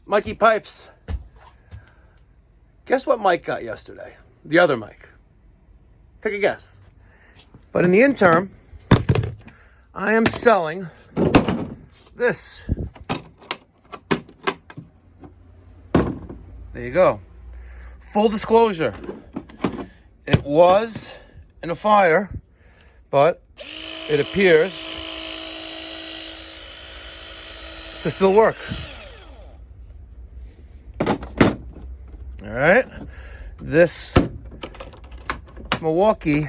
Mikey Pipes. Guess what Mike got yesterday? The other Mike. Take a guess. But in the interim, I am selling this. There you go. Full disclosure. It was in a fire, but it appears to still work. All right. This Milwaukee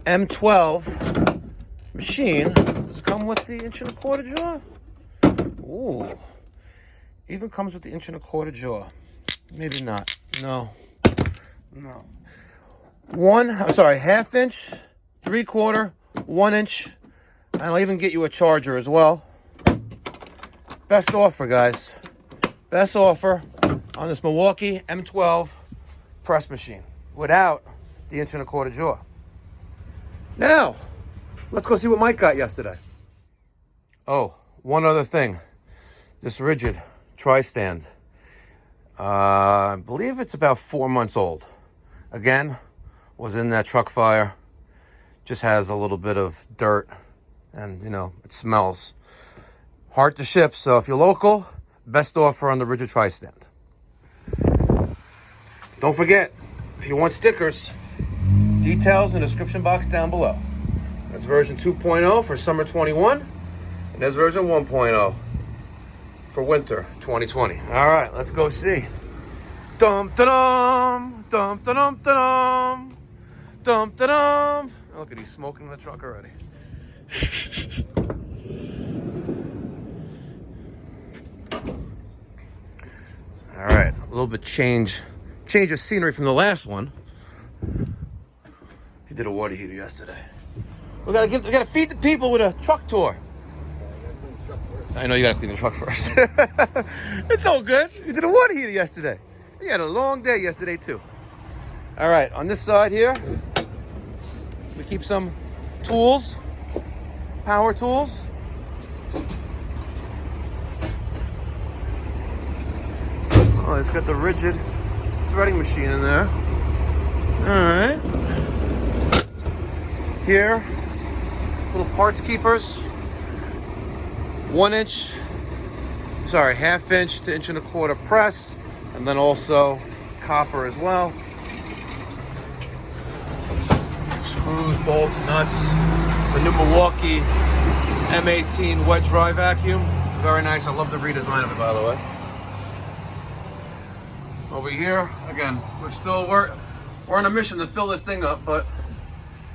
M12 machine. Does it come with the 1.25 jaw? Ooh. Even comes with the 1.25 jaw. Maybe not. No. Half inch, 3/4, 1 inch. And I'll even get you a charger as well. Best offer, guys. Best offer on this Milwaukee M12 Press Machine without the 1.25 jaw. Now, let's go see what Mike got yesterday. Oh, one other thing. This Ridgid Tri-Stand. I believe it's about 4 months old. Again, was in that truck fire. Just has a little bit of dirt and, it smells. Hard to ship, so if you're local, best offer on the Ridgid Tri-Stand. Don't forget, if you want stickers, details in the description box down below. That's version 2.0 for summer 21, and there's version 1.0 for winter 2020. All right, let's go see. Dum-da-dum, dum-da-dum-da-dum, dum-da-dum. Look at, he's smoking in the truck already. All right, a little bit change of scenery from the last one. He did a water heater yesterday. We gotta feed the people with a truck tour. I know you gotta clean the truck first. It's all good. You did a water heater yesterday. You had a long day yesterday too. All right, on this side here, we keep some tools, power tools. Oh, it's got the Ridgid threading machine in there. All right. Here, little parts keepers. Half inch to 1.25 press, and then also copper as well. Screws, bolts, nuts. The new Milwaukee M18 wet dry vacuum. Very nice. I love the redesign of it, by the way. Over here, again, we're on a mission to fill this thing up, but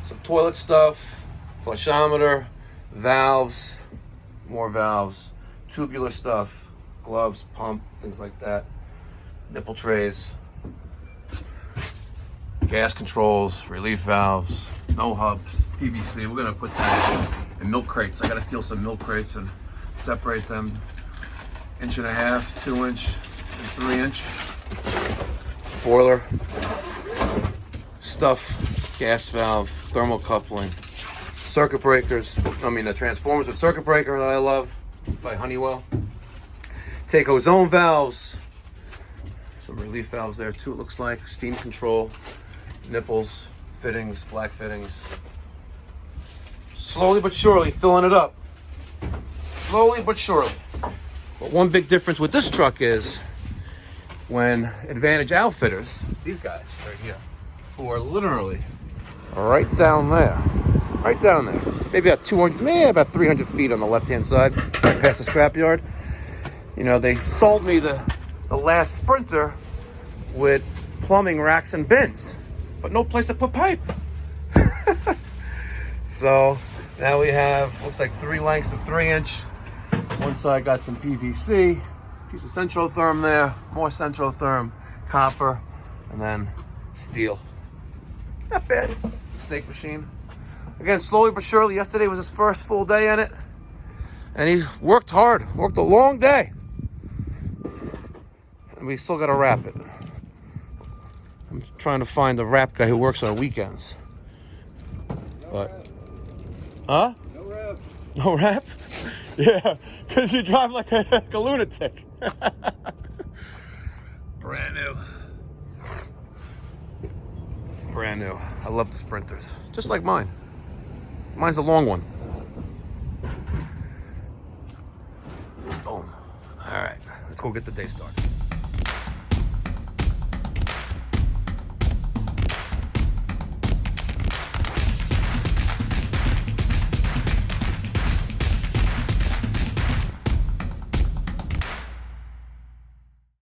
some toilet stuff, flushometer, valves, more valves, tubular stuff, gloves, pump, things like that, nipple trays, gas controls, relief valves, no hubs, PVC. We're gonna put that in milk crates. I gotta steal some milk crates and separate them 1.5, 2 inch, and 3 inch. Boiler, stuff, gas valve, thermocoupling, circuit breakers. Transformers with circuit breaker that I love by Honeywell. Take ozone valves, some relief valves there too, it looks like. Steam control, nipples, fittings, black fittings. Slowly but surely filling it up. Slowly but surely. But one big difference with this truck is when Advantage Outfitters, these guys right here, who are literally right down there, maybe about 200, maybe about 300 feet on the left-hand side, right past the scrapyard. They sold me the last Sprinter with plumbing racks and bins, but no place to put pipe. So now we have, looks like 3 lengths of 3 inch. One side got some PVC, piece of Centrotherm there, more Centrotherm, copper, and then steel. Not bad. Snake machine. Again, slowly but surely. Yesterday was his first full day in it, and he worked hard, worked a long day, and we still got to wrap it. I'm trying to find the wrap guy who works on weekends. But, huh? No wrap. No wrap? Yeah, because you drive like a lunatic. Brand new. Brand new. I love the Sprinters. Just like mine. Mine's a long one. Boom. All right, let's go get the day started.